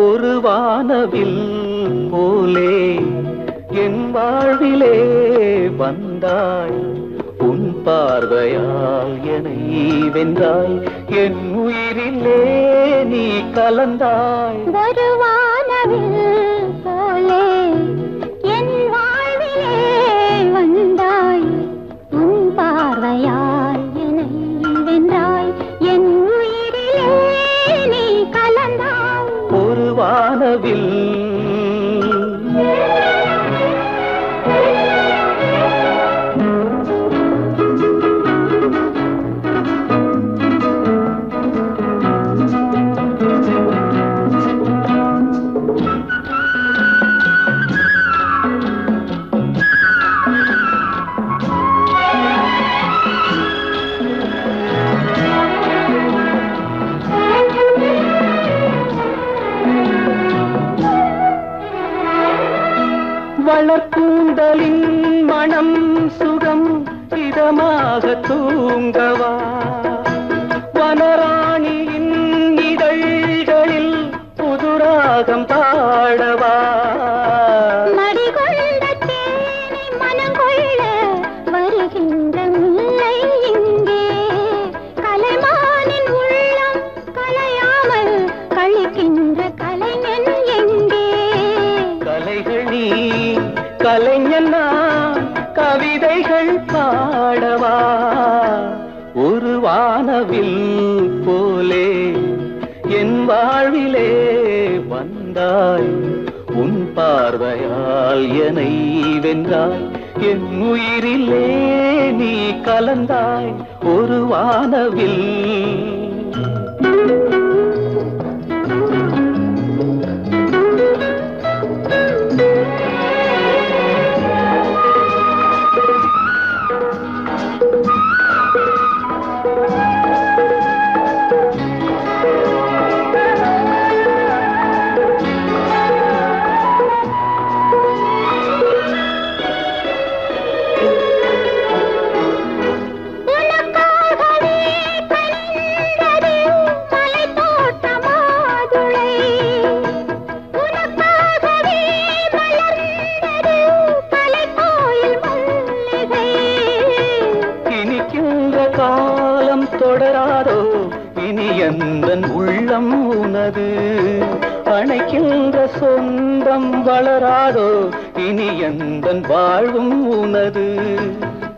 ஒரு வானவில் போலே என் வாழ்விலே வந்தாய், உன் பார்வையால் என்னை வென்றாய், என் உயிரிலே நீ கலந்தாய். ஒரு வானவில் போலே என் வாழ்விலே வந்தாய், உன் பார்வையால் என்னை வென்றாய், என் உயிரிலே நீ கலந்தாய். ஒரு வானவில் வளர்க்கூந்தலின் மனம் சுகம் இதமாக தூங்கவா, வனராணியின் இதழ்களில் புதுராகம் பாடவா. மடிகொண்ட தேனை மனம் கொள்ள வருகின்ற முல்லை இங்கே, கலைமானின் உள்ளம் கலையாமல் கழிக்கின்ற கலைஞன் எங்கே. கலைகள் நீ கலைஞன் நான், கவிதைகள் பாடவா. ஒரு வானவில் போலே என் வாழ்விலே வந்தாய், உன் பார்வையால் என்னை வென்றாய், என் உயிரிலே நீ கலந்தாய். ஒரு வானவில் காலம் தொடராதோ, இனி எந்தன் உள்ளம் உனது. அணைக்கின்ற சொந்தம் வளராதோ, இனி எந்தன் வாழ்வும் உனது.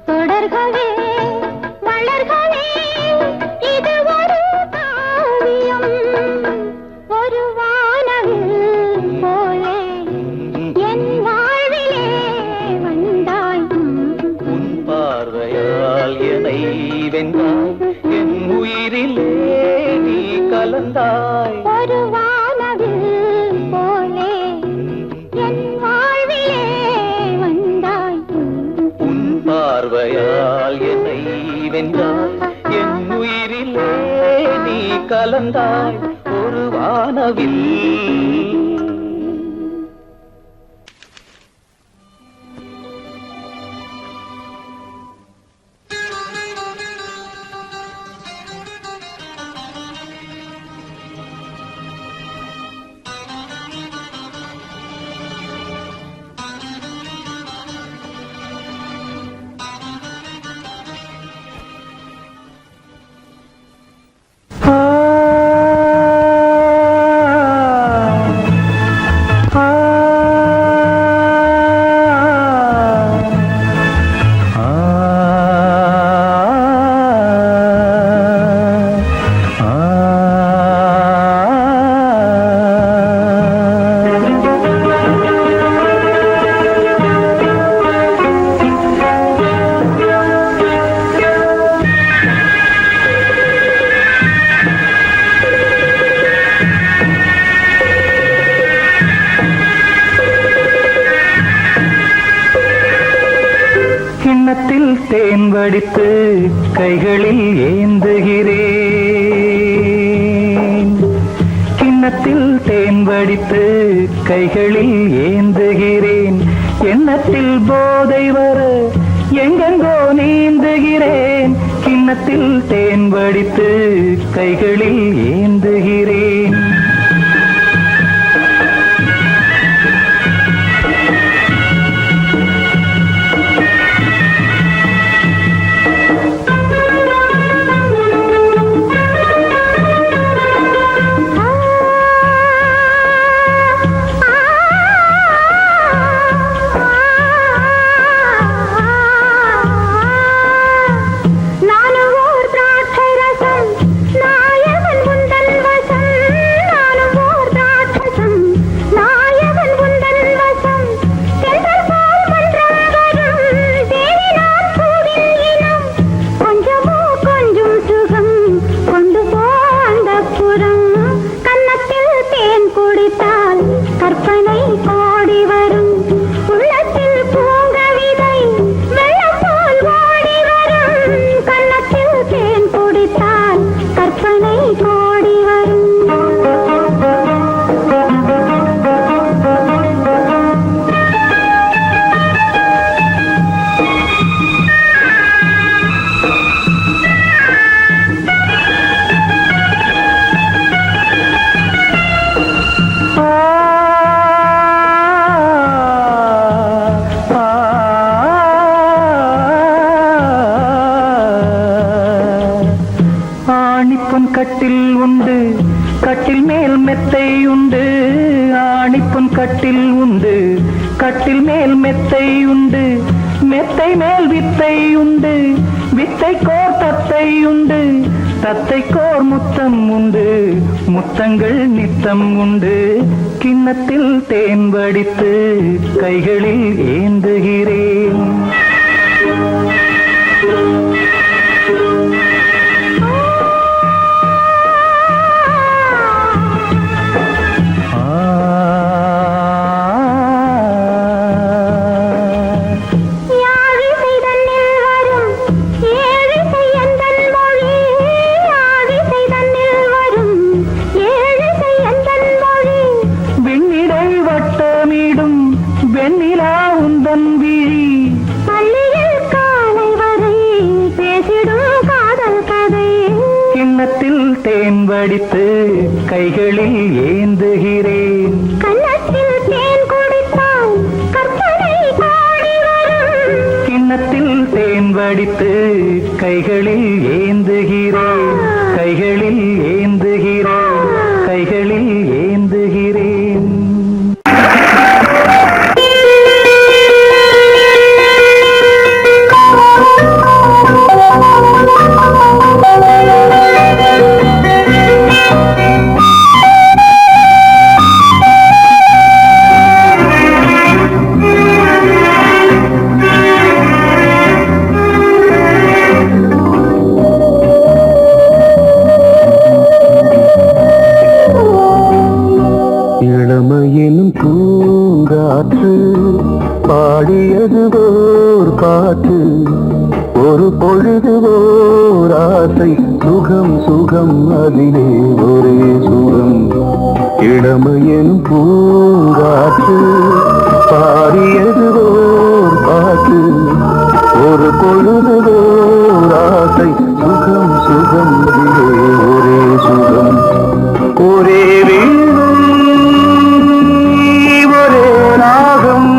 தொடர்கவே வளர்கவே இது ஒரு காவியம், ஒரு வானவில் போலே என் வாழ்விலே வந்தாய், உன் பார்வையால் என்னை வென்றாய், என் உயிரிலே நீ கலந்தாய். ஒரு வானவில் போலே என் வாழ்விலே வந்தாய், உன் பார்வையால் என்னை வென்றாய், என் உயிரிலே நீ கலந்தாய். ஒரு வானவில் தேன் வடித்து கைகளில் ஏந்துகிறேன், கிண்ணத்தில் கிண்ணத்தில் தேன் வடித்து கைகளில் ஏந்துகிறேன். எண்ணத்தில் போதை வர எங்கெங்கோ நீந்துகிறேன். கிண்ணத்தில் தேன் வடித்து கைகளில் ஏந்துகிறேன். கட்டில் உண்டு, கட்டில் மேல் மெத்தை உண்டு. ஆணிப்பொன் கட்டில் உண்டு, கட்டில் மேல் மெத்தை உண்டு. மெத்தை மேல் வித்தை உண்டு, வித்தை கோர் தத்தை உண்டு. தத்தை கோர் முத்தம் உண்டு, முத்தங்கள் நித்தம் உண்டு. கிண்ணத்தில் தேன் வடித்து கைகளில் ஏந்துகிறேன். தேன் வடித்து கைகளில் ஏந்துகிறேன். கண்ணத்தில் தேன் குடித்தால் கற்பனை பாடி வரும். கிண்ணத்தில் தேன் வடித்து கைகளில் ஏந்துகிறேன். கைகளில் ஏந்துகிறேன். கைகளில் ஏந்துகிறேன். இளமையினும் பூங்காற்று பாடியது ஓர் பாட்டு, ஒரு பொழுது ஓர் ஆசை, சுகம் சுகம் அதிலே ஒரே சுகம். இளமையினும் பூங்காற்று பாடியது ஓர் பாட்டு, ஒரு பொழுது ஓர் ஆசை, சுகம் சுகம் அதிலே ஒரே சுகம். ஒரே வீணை ஒரே ராகம்,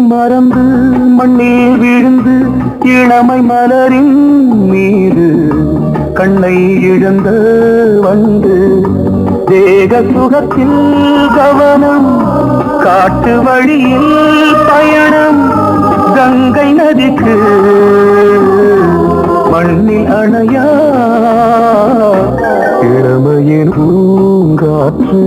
மறந்து மண்ணில் விழுந்து இளமை மலரின் மீது கண்ணை இழந்த வந்து தேக சுகத்தில் கவனம், காட்டு வழியில் பயணம், கங்கை நதிக்கு மண்ணில் அணையா இளமையின் பூங்காற்று.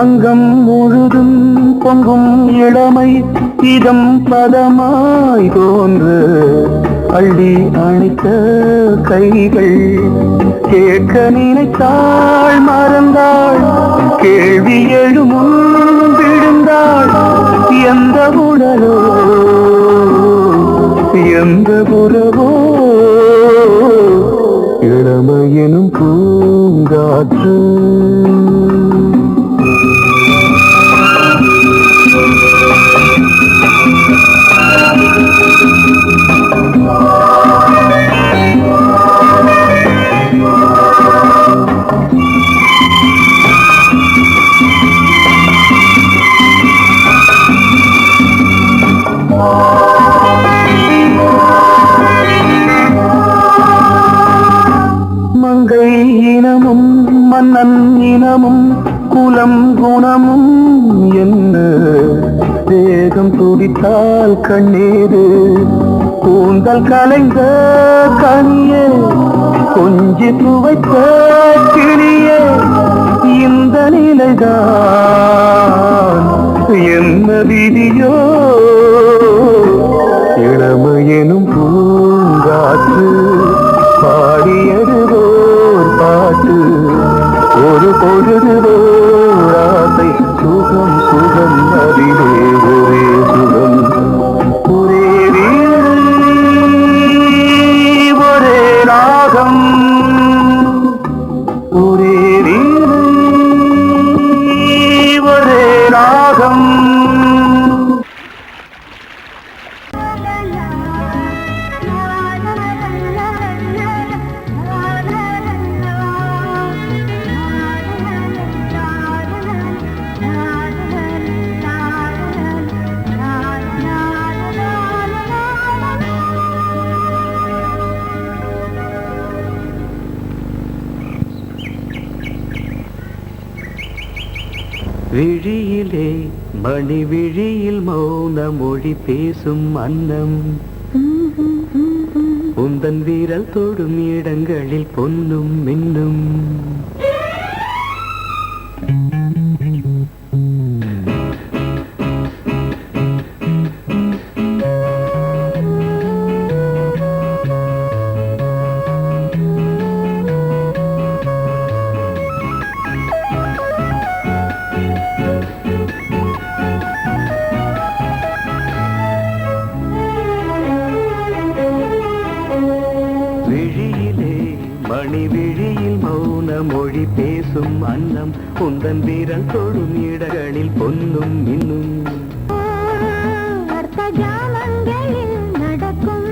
அங்கம் முழுதும் பொங்கும் இளமை இதம் பதமாய் தோன்று அள்ளி அணைத்த கைகள் கேட்க நினைத்தாள் மறந்தாள் கேள்வி எழுமுன் விழுந்தாள். எந்த உடலோ எந்த புறவோ இளமையெனும் பூங்காற்று. மங்கை இனமும் மன்னன் இனமும் குலம் குணமும் என்ன தேகம் துடித்தால் கண்ணீரு கூந்தல் கலைந்த கனியே கொஞ்சி துவைத்த கிளியே இந்த நிலைதான் என்ன விதியோ இளமையெனும் பூங்காற்று பாடியது ஓர் பாட்டு ஒரு பொழுது ஓர் ஆசை சுகம் சுகம் அதிலே ஒரே சுகம் ஒரே வீடு ஒரே ராகம் ஒரே வீடு ஒரே ராகம். விழியிலே மணி விழியில் மௌன மொழி பேசும் அன்னம் உந்தன் வீரல் தொடும் இடங்களில் பொன்னும் மின்னும். மணி விழியில் மௌன மொழி பேசும் அன்னம் உந்தன் வீரல் தொடும் இடங்களில் பொன்னும் மின்னும். நடக்கும்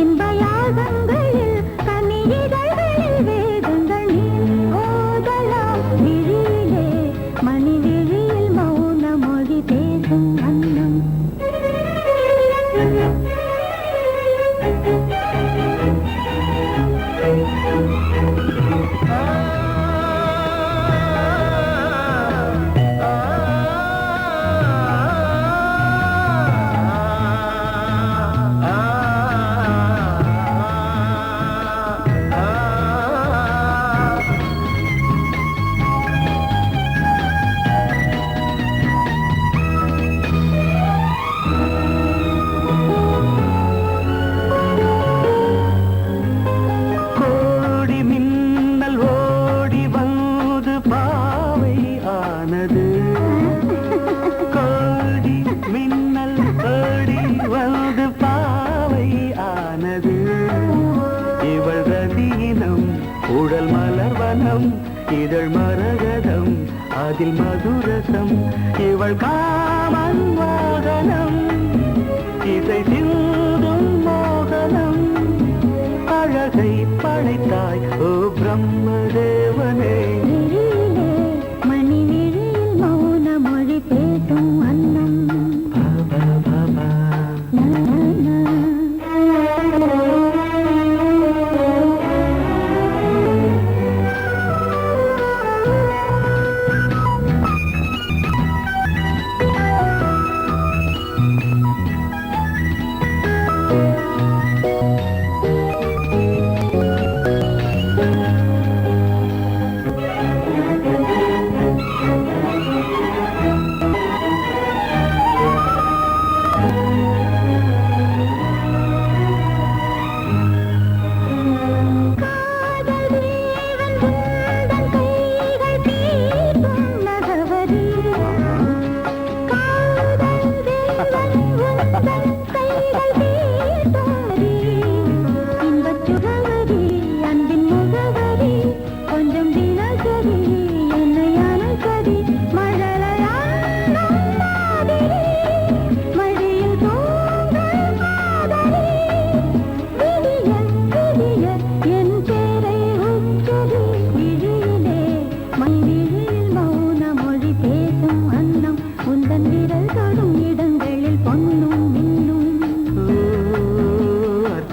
இன்ப யாகங்களில் கனியிதழ்களில் வேதங்கள் ஓதலாம். விழியிலே மணி விழியில் மௌன மொழி பேசும் அன்னம். உடல் மலர்வனம் இதழ் மரகதம் அதில் மதுரசம் இவள் காமன் மோகனம் இசை சிந்தும் மோகனம் அழகை படைத்தாய்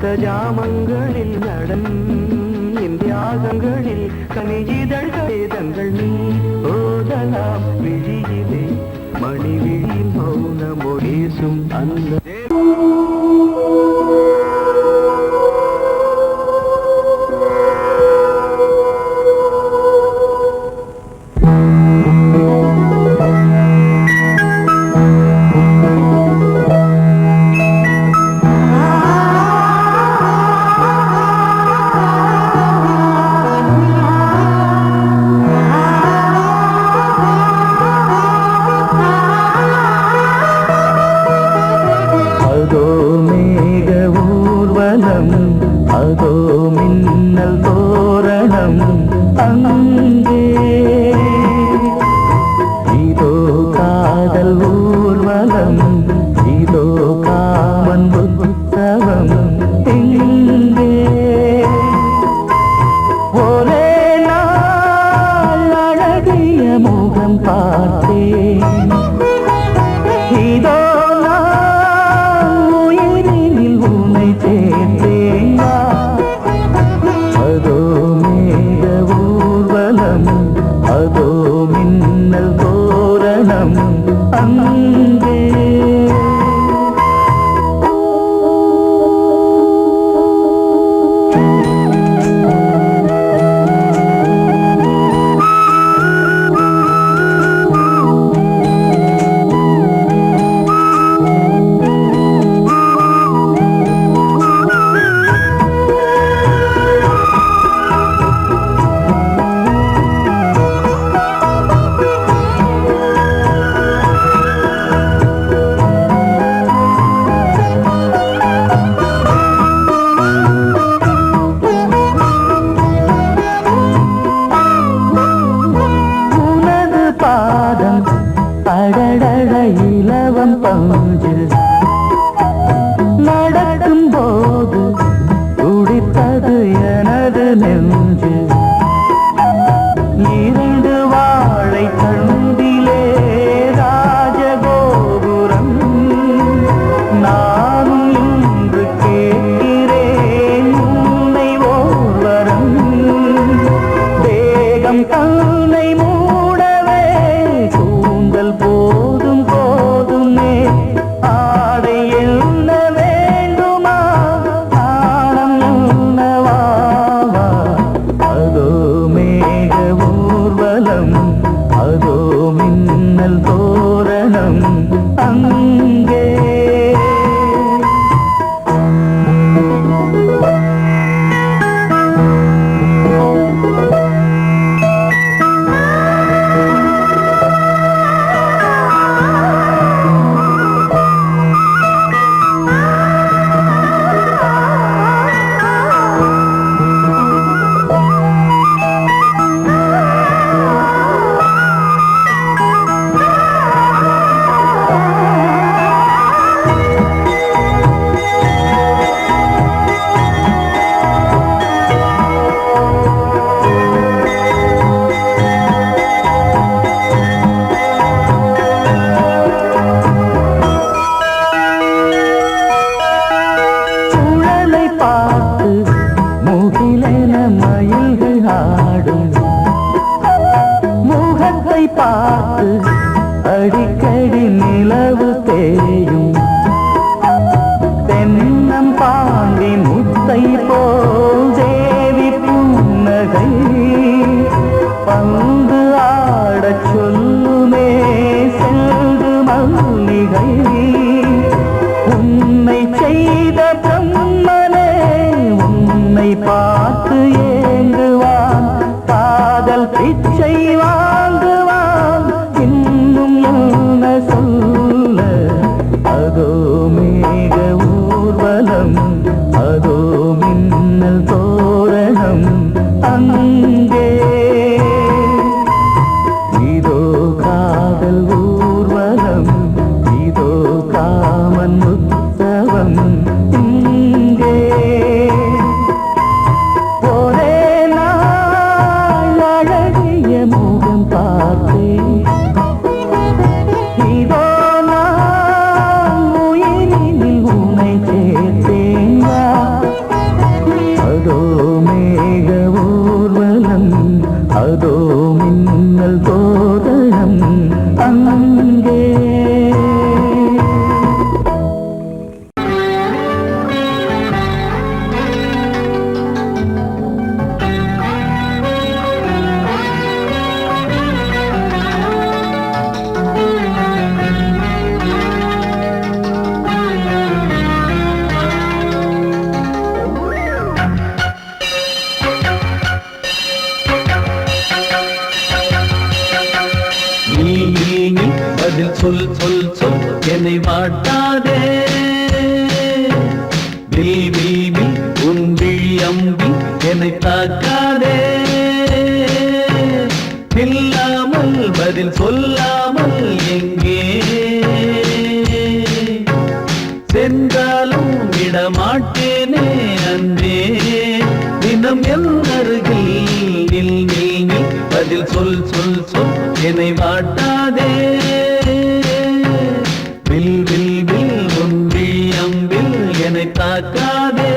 அர்த்த ஜாமங்களில் நடன் தியாகங்களில் கனியிதழ் வேதங்கள் நீ ஓதலாம் விழியிலே மணி விழியில் மௌன மொழிசும் அந்த அதோ மின்னல் தோரணம் அங்கே இதோ காதல் ஊர்வலம் இதோ காமன் புத்தகம் இங்கே ஒரே நாள் அழகிய முகம் பார்த்தேன் இதோ அதோ மின்னல் தோரணம் அங்கே அடடட இலவம் பஞ்சு நடக்கும் போது துடித்தது எனது நெஞ்சு இரண்டு வாழை தண்டிலே ராஜகோபுரம் நானும் இன்று கேட்கிறேன் உன்னை ஓர்வரம் தேகம் தன்னை மூடவே கூந்தல் போதும் போதுமே ஆடை என்ன வேண்டுமா ஆடம் என்னவாவா அதோ மேக ஊர்வலம் அதோ மின்னல் தோரணம் அங்கே மயில்கள் ஆடும் முகத்தை பார்த்து அடிக்கடி நிலவு தேயும் தென்னம் பாண்டி முத்தை போல் தேவி புன்னகை பந்து ஆடச் சொல்லுமே செல்து மல்லிகை உன்னை செய்த பிரம்மனே உன்னை பார்த்து ஏங்குவான் காதல் பிச்சை வாங்குவான் இன்னும் என்ன சொல்ல அதோ மேக ஊர்வலம் அதோ மின்னல் தோரணம் அங்கே இதோ காதல் ஊர்வலம் இதோ காமன் உற்சவம் என்னை வாட்டாதே வில் வில் வில் உன் விழி அம்பி என்னை தாக்காதே இல்லாமல் பதில் சொல்லாமல் எங்கே சென்றாலும் விடமாட்டேனே அன்பே தினம் என் அருகில் நில் நில் நில் பதில் சொல் சொல் சொல் என்னை வாட்டாதே வில் வில் வில் உன் விழி அம்பில் என்னை தாக்காதே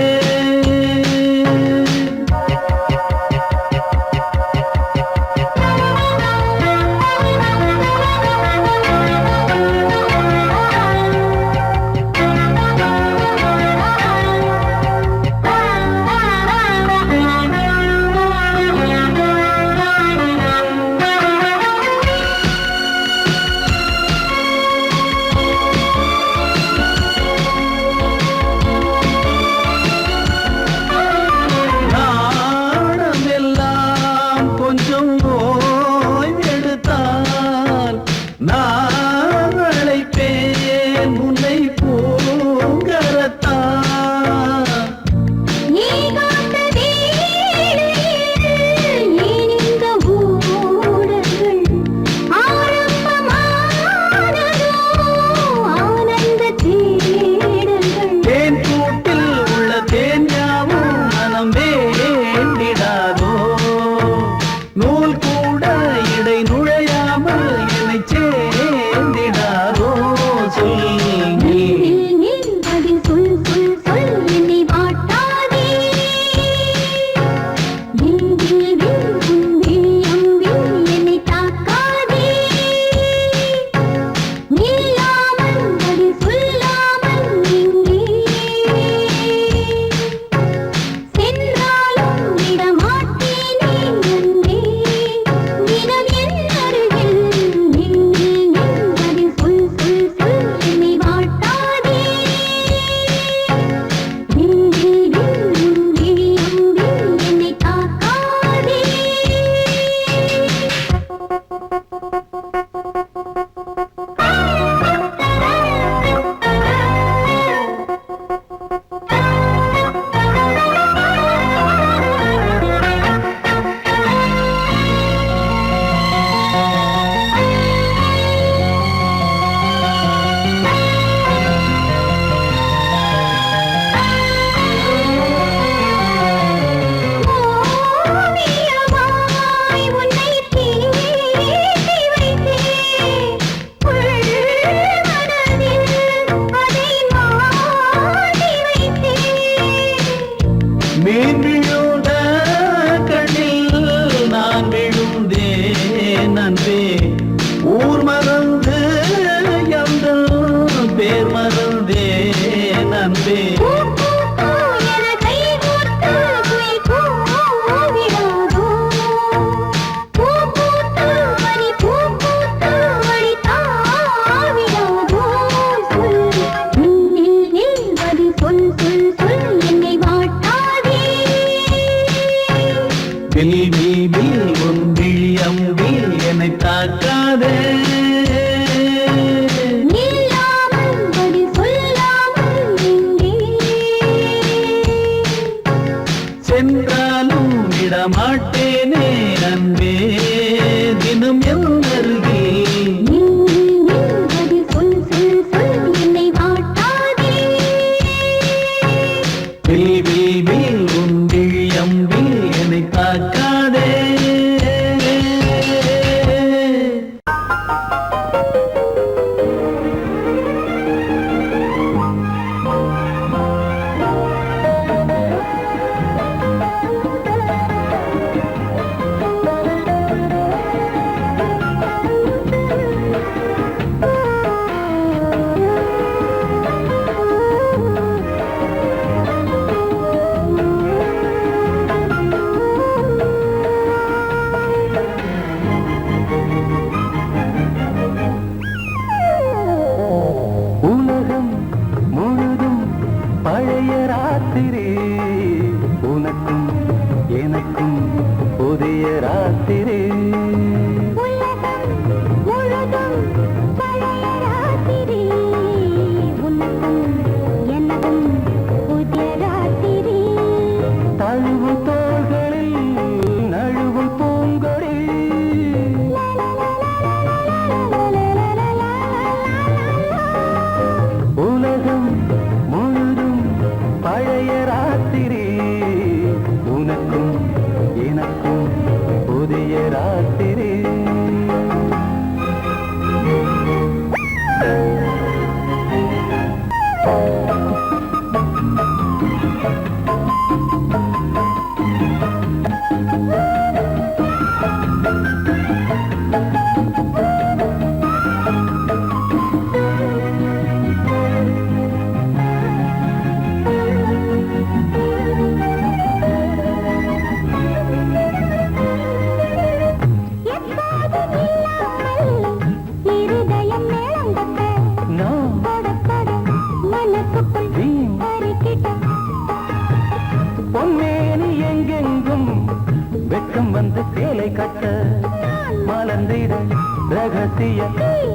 ரகசிய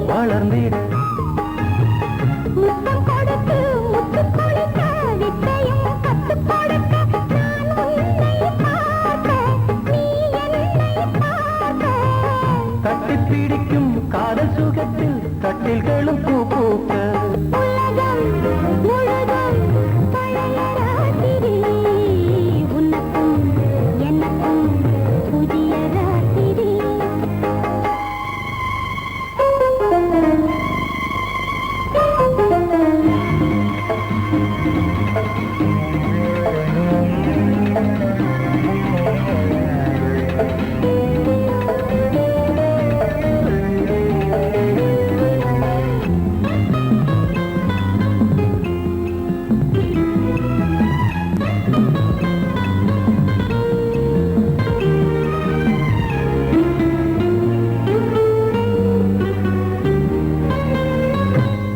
வளர்ந்திட முத்தம் கொடுத்து முத்து கொடுக்க வித்தையும் கத்துக் கொடுக்க நான் உன்னை பார்க்க நீ என்னை பார்க்க தட்டி பிடிக்கும் காதல் சுகத்தில் கட்டில்களும் பூ பூக்க உலகம் முழுதும் பழைய ராத்திரி உனக்கும் எனக்கும் புதிய ராத்திரி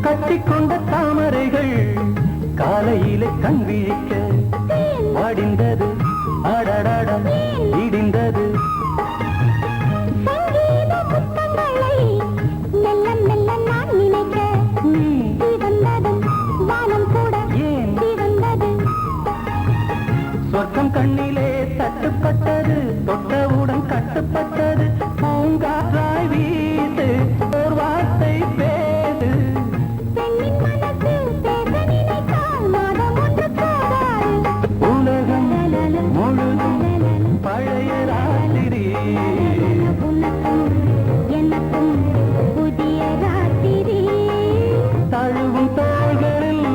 கட்டிக்கொண்ட தாமரைகள் காலையிலே கண் விழிக்க வாடிந்தது அடடடம் இடிந்தது சங்கீத முத்தங்களை மெல்ல மெல்ல நான் நினைக்க சிவந்ததும் வானம் கூட ஏன் சிவந்தது சொர்க்கம் கண்ணிலே தட்டுப்பட்டது தொட்டவுடன் கட்டுப்பட்டது பூங்காற்றாய் வீசு ஒரு வார்த்தை பேசு பெண்ணின் மனசு பேச நினைத்தால் மாதம் ஒன்று போகாது உலகம் முழுதும் பழைய ராத்திரி உனக்கும் எனக்கும் புதிய ராத்திரி தழுவும் தோள்களில்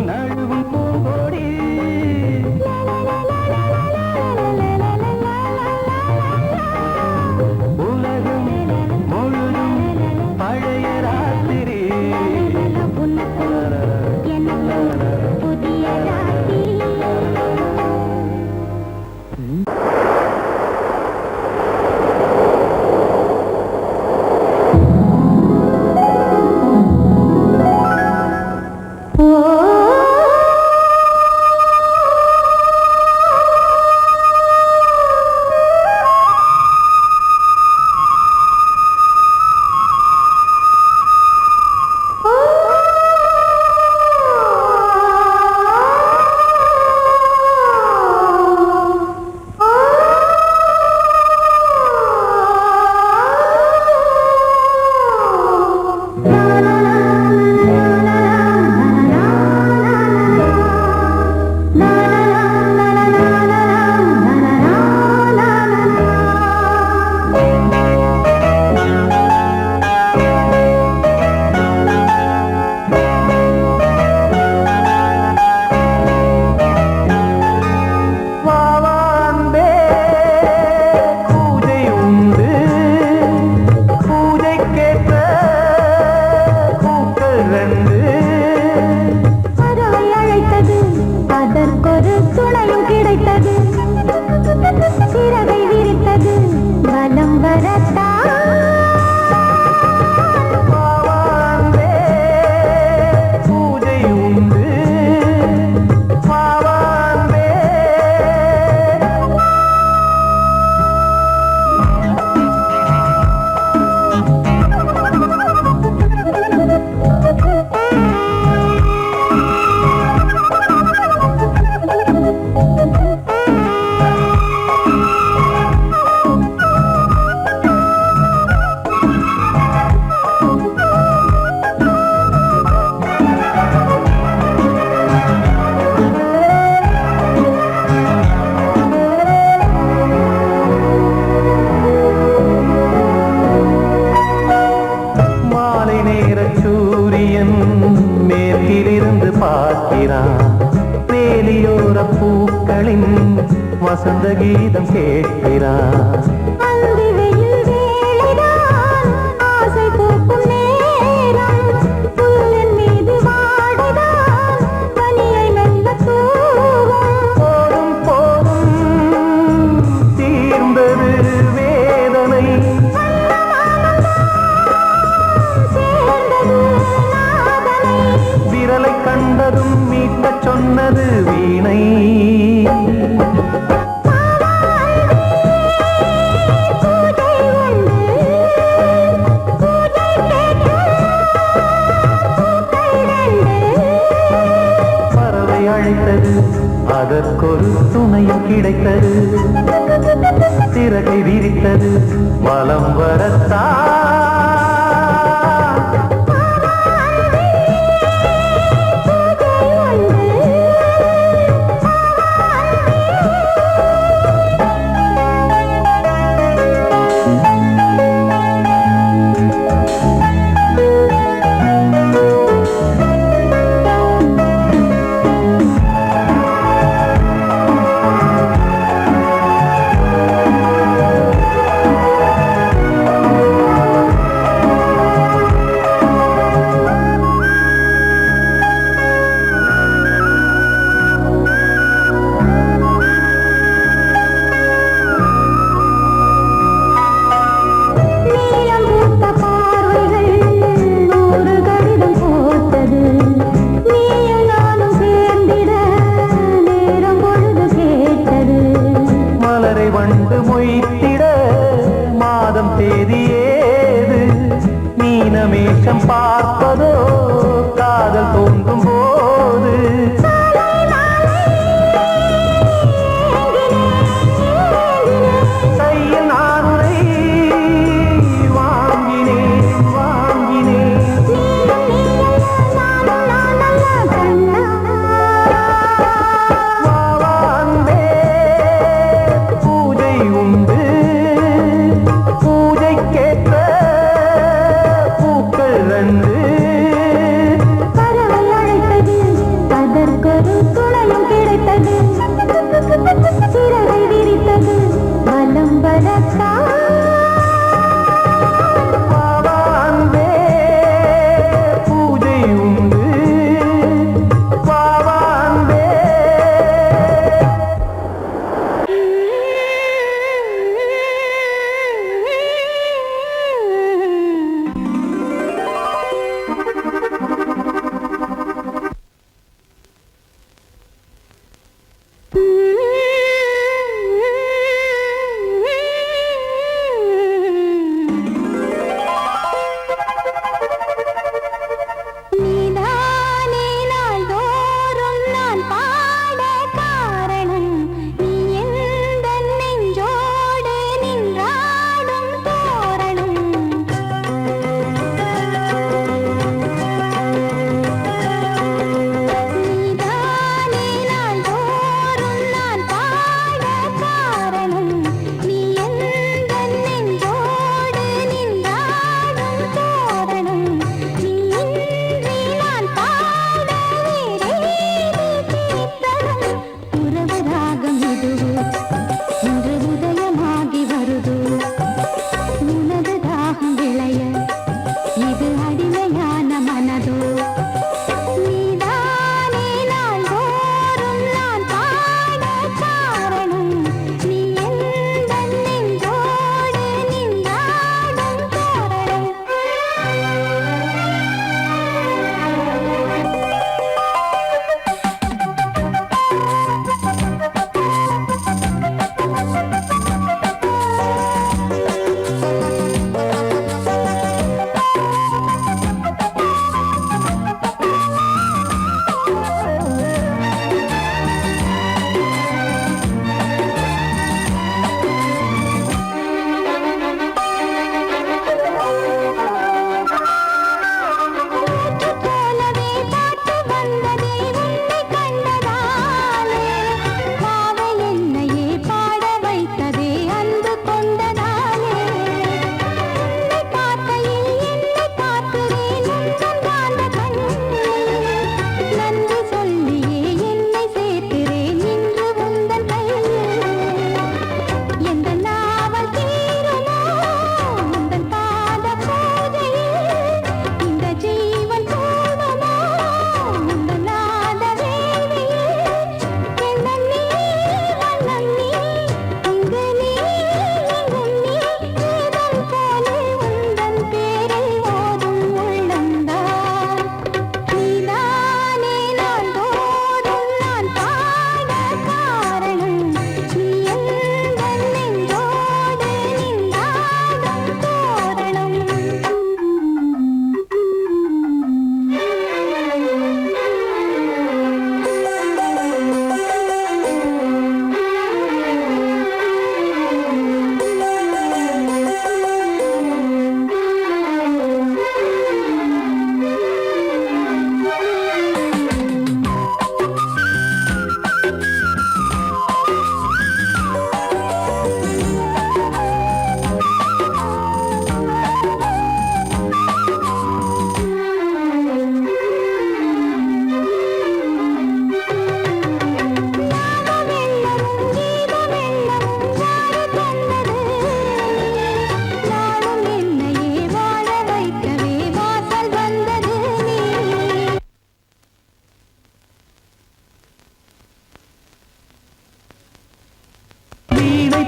நழுவும் பூங்கொடி உலகம் முழுதும் பழைய ராத்திரி உனக்கும் எனக்கும் புதிய ராத்திரி வாவான்பே பூஜை உண்டு பூஜைக்கேற்ற பூக்கள் ரெண்டு பறவை அழைத்தது அதற்கொரு துணையும் கிடைத்தது சிறகை விரித்தது வலம் வரத்தான் வாவான்பே பூஜை உண்டு வாவான்பே மாலை நேர சூரியன் மேற்கிலிருந்து பார்க்கிறான் வேலியோர பூக்களின் வசந்த கீதம் கேட்கிறான் அந்தி வெயில் வேளைதான் ஆசை பூக்கும் நேரம் புல்லின் மீது வாடைதான் பனியை மெல்ல தூவும் போதும் போதும் தீர்ந்தது வேதனை சேர்ந்தது நாதனை விரலை கண்டதும் மீட்டச் சொன்னது வீணை பூஜை உண்டு பறவை அழைத்தது அதற்கொரு துணையும் கிடைத்தது சிறகை விரித்தது வலம் வரத்தான்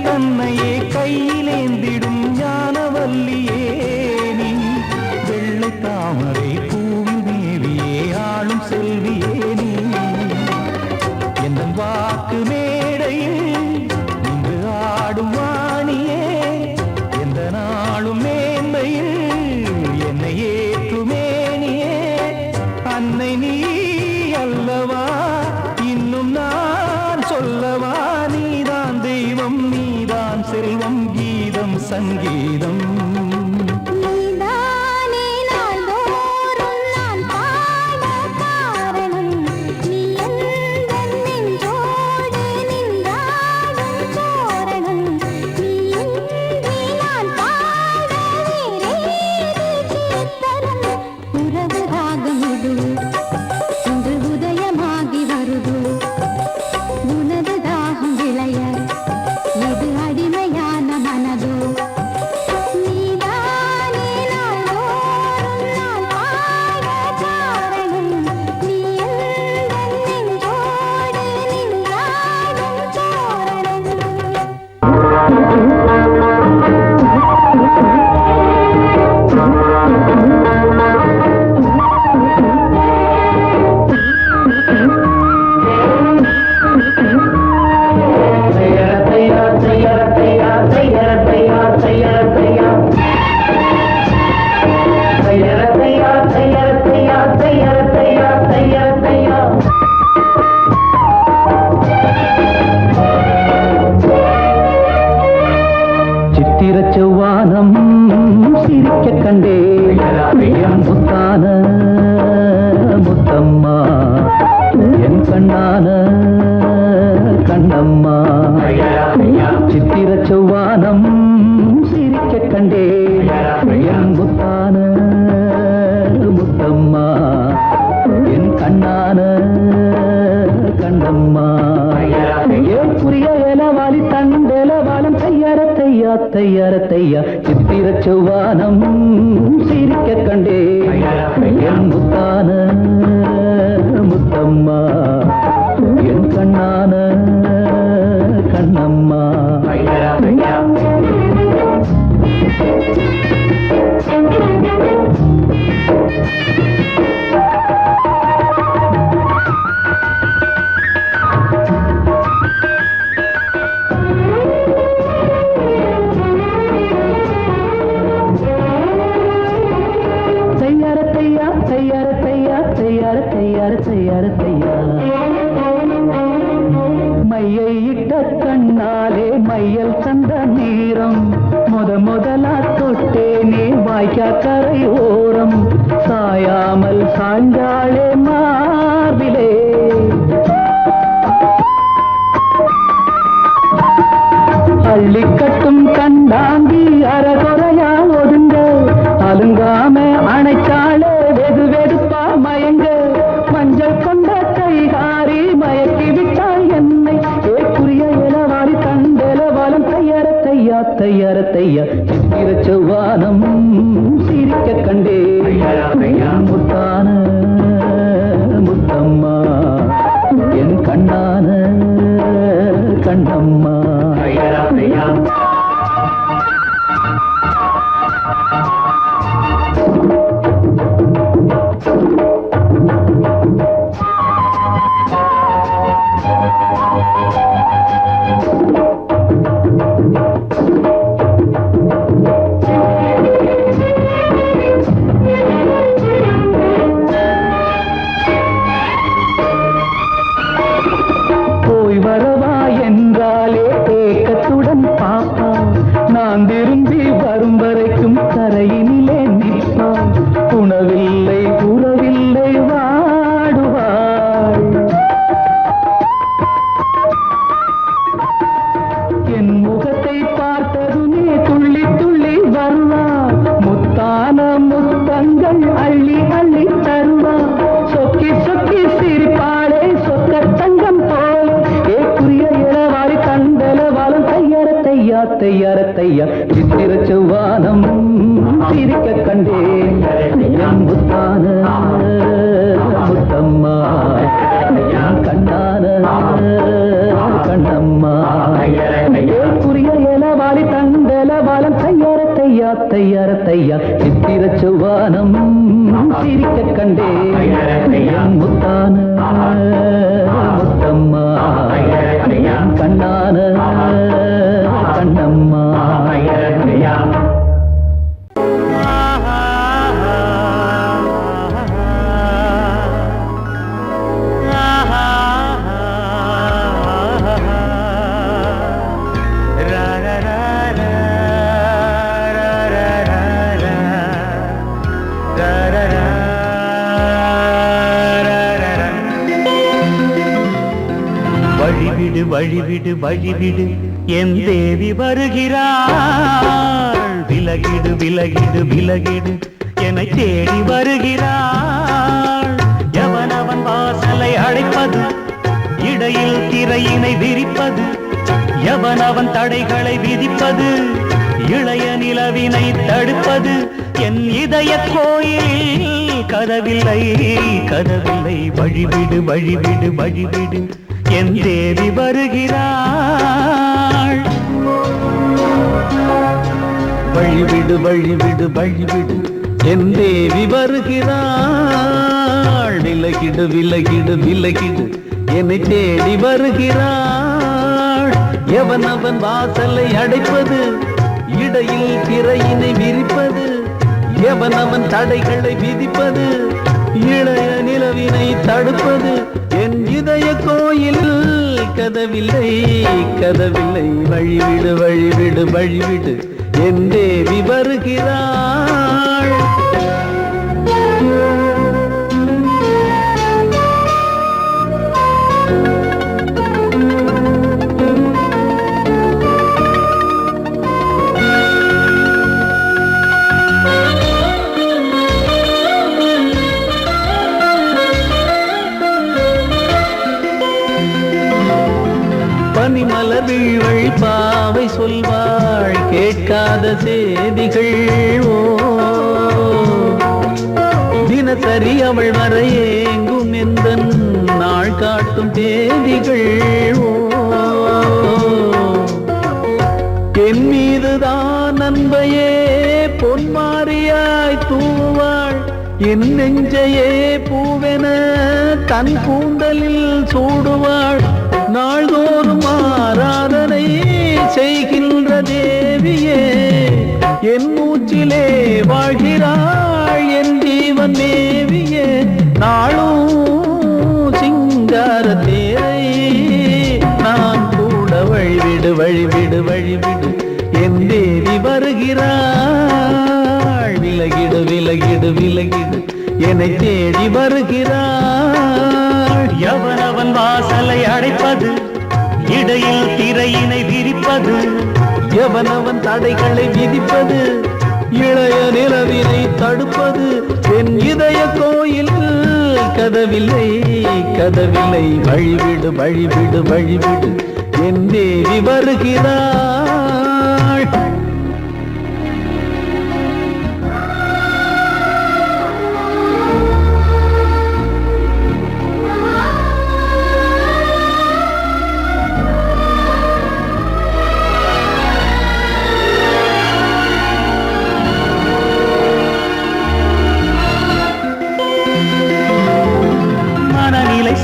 தன்னையே கையிலேந்திடும் ஞானவல்லியே நீ வெள்ளை தாமரை பூவில் மேவியே ஆளும் செல்வியே நீ என் வாக்கு மேடையில் நின்று ஆடும் வாணியே எந்த நாளும் மேன்மையில் என்னை ஏற்றுமேனியே அன்னை நீ அல்லவா இன்னும் நான் சொல்லவா நீதான் தெய்வம் நீதான் செல்வம் கீதம் சங்கீதம் நீதானே நாள்தோறும் நான் பாட காரணம் நீ எந்தன் நெஞ்சோடு நின்றாடும் தோரணம் நீ இன்றி நான் பாட வேறேது கீர்த்தனம் உறவு ராகம் இது இன்று உதயமாகி வருது உனது தாகம் விளைய இது அடிமையான மனதோ நீதானே நாள்தோறும் நான் பாட காரணம் நீ எந்தன் நெஞ்சோடு நின்றாடும் தோரணம் சித்திர செவ்வானம் சிரிக்க கண்டே என் முத்தான முத்தம்மா என் கண்ணான கண்ணம்மா சித்திர செவ்வானம் சிரிக்க கண்டே என் முத்தான முத்தம்மா என் கண்ணான கண்ணம்மா ஏன் புரிய இலவாலி தண்டலவாலம் தையார தையா தையார தையா சித்திர செவ்வானம் சிரிக்க கண்டே என் முத்தான முத்தம்மா என் கண்ணான கண்ணம்மா தையார தையா தையார தையா தையார தையார தையார தையா மையை இட்ட கண்ணாலே மையல் சந்த நீரம் முதலா தொட்டேனே வாய்க்கா கரை ஓரம் சாயாமல் சாய்ந்தாளே மார்பிலே அள்ளிக்கட்டும் கண்டாங்கி அறகுறையா ஒதுங்க அலுங்காம அணைச்சாளே வெது வெதுப்பா மயங்க மஞ்சள் கொண்ட கைகாரி மயக்கி விட்டாள் என்னை ஏக்குரிய இளவாரி தண்டலவாலம் தையார தையா தையார தையா சித்திர செவ்வானம் சிரிக்க கண்டே முத்தான முத்தம்மா என் கண்ணான கண்ணம்மா போய் வரவா என்றாலே ஏக்கத்துடன் பாப்பா நான் திரும்பி வரும் வரைக்கும் கரையினிலே நிற்பா உணவில்லை உறவில்லை வாடுவாள் என் முகத்தை பார்த்ததுமே துள்ளி துள்ளி வருவாள் முத்தான முத்தங்கள் அள்ளி அள்ளி தருவாள் சொக்கி சொக்கி சிரிப்பாளே சொக்க தங்கம் போல ஏக்குரிய இளவாரி தண்டலவாலம் தையார தையா தையார தையா சித்திர செவ்வானம் சிரிக்க கண்டே என் முத்தான முத்தம்மா என் கண்ணான கண்ணம்மா ஏக்குரிய ஐயா சித்திர செவ்வானம் சிரிக்க கண்டே முத்தான முத்தம்மா கண்ணான கண்ணம்மா வழிவிடு வழிவிடு வழிவிடு என் தேவி வருகிறாள் விலகிடு விலகிடு விலகிடு என்னை தேடி வருகிறாள் எவனவன் வாசலை அழைப்பது இடையில் திரையினை விரிப்பது எவனவன் தடைகளை விதிப்பது இளைய நிலவினை தடுப்பது என் இதய கோயில் கதவில்லை கதவில்லை வழிவிடு வழிவிடு வழிவிடு என் தேவி வருகிறாள் வழிவிடு வழிவிடு வழிவிடு என் தேவி வருகிறாள் விலகிடு விலகிடு விலகிடு என்னை தேடி வருகிறாள் எவனவன் வாசலை அடைப்பது இடையில் திரையினை விரிப்பது எவனவன் தடைகளை விதிப்பது இளைய நிலவினை தடுப்பது என் இதய கோயில் கதவில்லை கதவில்லை வழிவிடு வழிவிடு வழிவிடு என் தேவி வருகிறாள் பனிமலர் வீழ்வழி பாவை சொல்வாள் கேட்காத செய்திகள் ஓ தினசரி அவள் வர ஏங்கும் எந்த நாள் காட்டும் தேதிகள் ஓ என் மீதுதான் அன்பையே பொன்மாரியாய் தூவாள் என் நெஞ்சையே பூவென தன் கூந்தலில் சூடுவாள் நாள்தோறும் ஆராதனை செய்கின்ற தேவியே என் மூச்சிலே வாழ்கிறாள் என் ஜீவன் தேவியே நாளும் சிங்கார தேரை நான் கூட வழிவிடு வழிவிடு வழிவிடு என் தேவி வருகிறாள் விலகிடு விலகிடு விலகிடு என்னை தேடி வருகிறாள் எவனவன் வாசலை அடைப்பது இடையில் திரையினை விரிப்பது எவனவன் தடைகளை விதிப்பது இளைய நிலவினை தடுப்பது என் இதய கோயில் கதவில்லை கதவில்லை வழிவிடு வழிவிடு வழிவிடு என் தேவி வருகிறாள்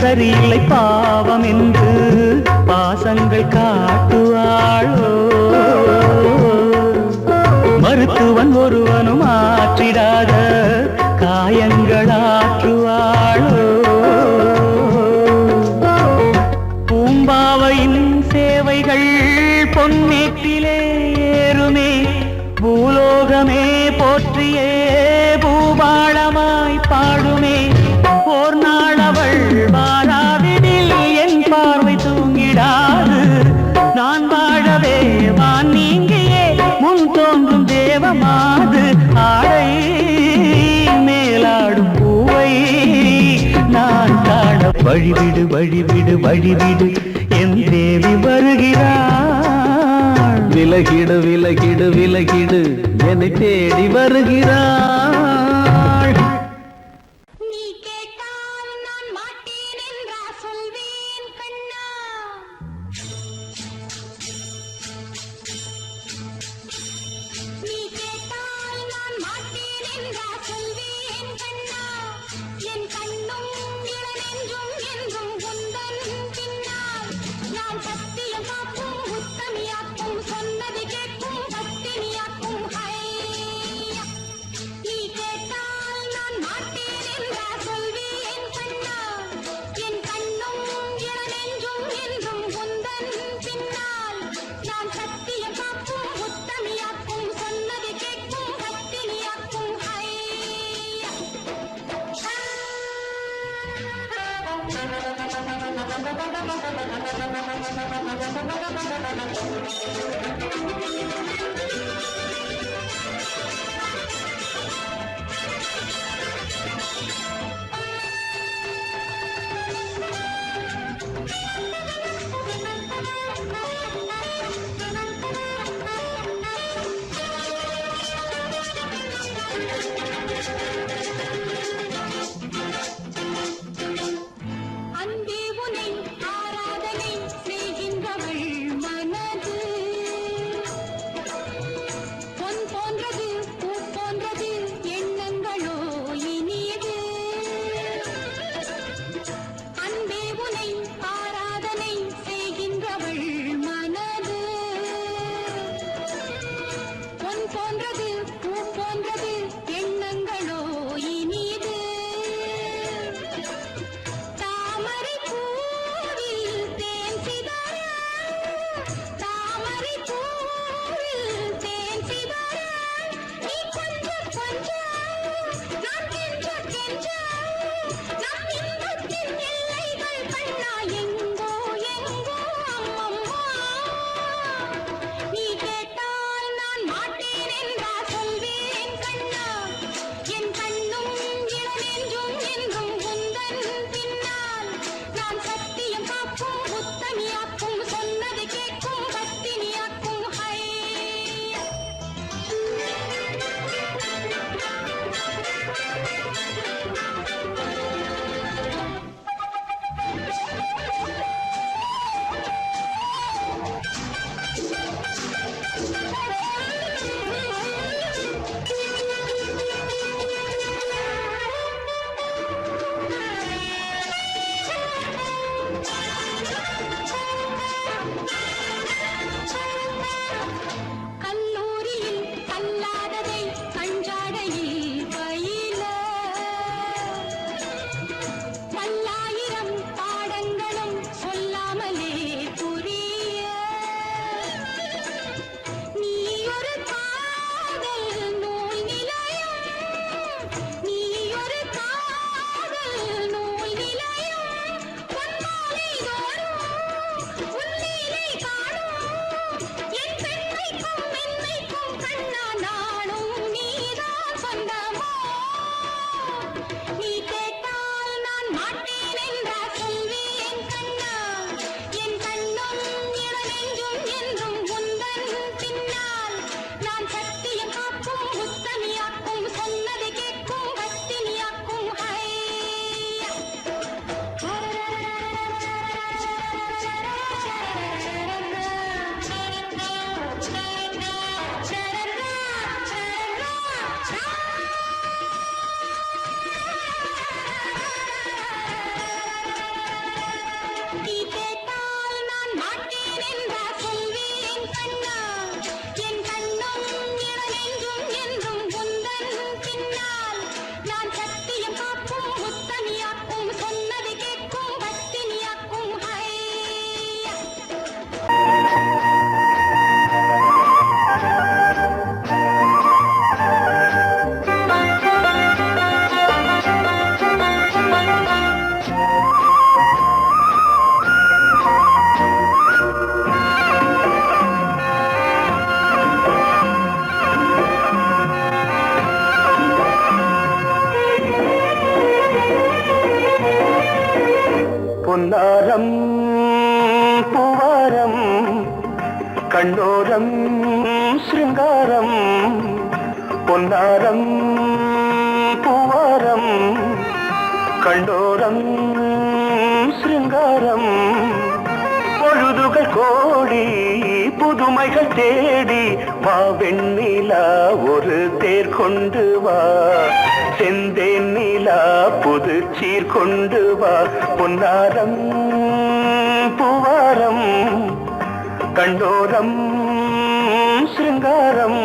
சரியில்லை பாவம் என்று பாசங்கள் காட்டுவாளோ மருத்துவன் ஒருவனும் ஆற்றிடாத காயங்களாற்றுவாளோ பூம்பாவையின் சேவைகள் பொன்னேற்றிலே ஏறுமே பூலோகமே போற்றியே பூபாளமாய் பாடுமே ஓர் நாள் அவள் வாராவிடில் என் பார்வை தூங்கிடாது நான் வாழவே வான் நீங்கியே முன் தோன்றும் தேவமாது ஆடை மேலாடும் பூவை நான் காண வழிவிடு வழிவிடு வழிவிடு என் தேவி வருகிறாள் விலகிடு விலகிடு விலகிடு என்னை தேடி வருகிறாள் நீ கேட்டால் நான் மாட்டேன் என்றா சொல்வேன் கண்ணா நீ கேட்டால் நான் பொன்னாரம் பூவாரம் கண்ணோரம் சிருங்காரம் பொன்னாரம் பூவாரம் கண்டோரம் சிருங்காரம் பொழுதுகள் கோடி புதுமைகள் தேடி வா வெண்ணிலா ஒரு தேர் கொண்டு வா செந்தேன் நிலா புது சீர் கொண்டு வா பொன்னாரம் பூவாரம் கண்டோரம் சிருங்காரம்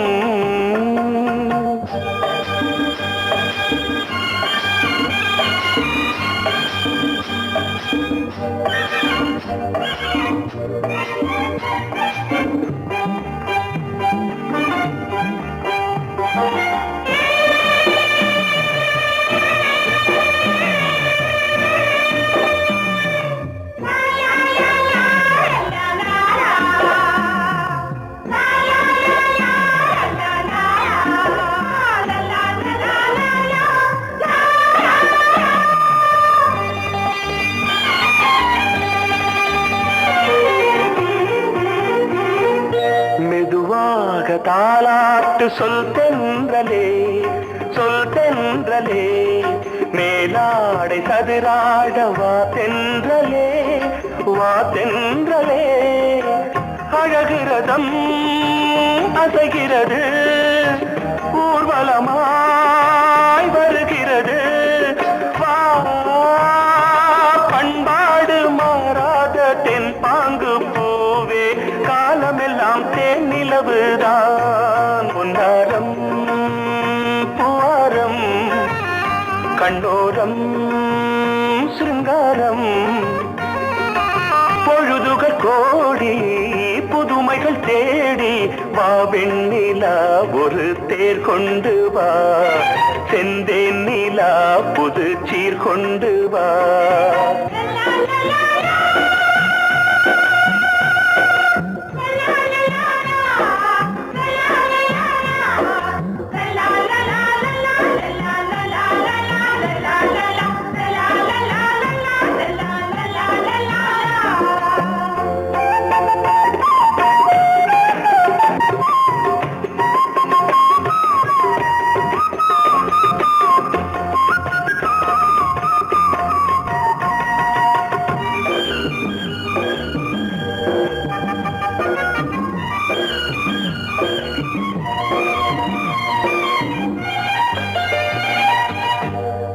தாலாட்டு சொல் தென்றலே சொல் தென்றலே மேலாடை சதுராட வா தென்றலே வா தென்றலே அழகிறதம் அசைகிறது ஊர்வலமாய் வருகிறது வா பண்பாடு மாறாத தென் பாங்கு பூவே காலமெல்லாம் தேன் நிலவுதான் பொன்னாரம் பூவாரம் கண்ணோரம் சிருங்காரம் பொழுதுகள் கோடி புதுமைகள் தேடி வா வெண்ணிலா ஒரு தேர் கொண்டு வா செந்தேன் நிலா புது சீர் கொண்டு வா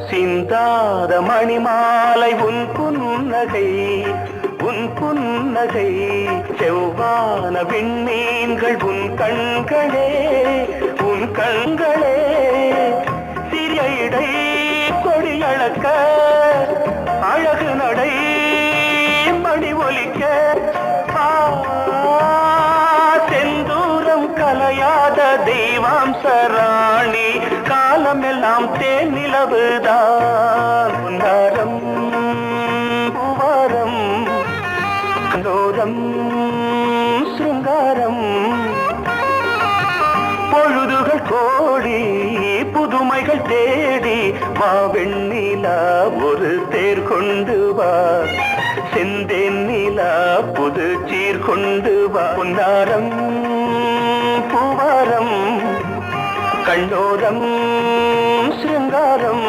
சிந்தாத மணிமாலை உன் புன்னகை செவ்வான விண்மீன்கள் உன் கண்களே சிறிய இடை கொடியளக்க அழகு நடை மணி ஒலிக்க செந்தூரம் கலையாத தெய்வாம்சராணி காலமெல்லாம் தேன் நிலவுதான் பொன்னாரம் பூவாரம் கண்டோரம் சிருங்காரம் பொழுதுகள் கோடி புதுமைகள் தேடி வா வெண்ணிலா ஒரு தேர் கொண்டு வா செந்தேன் நிலா புது சீர் கொண்டு வா பொன்னாரம் பூவாரம் கண்ணோரம் சிருங்காரம்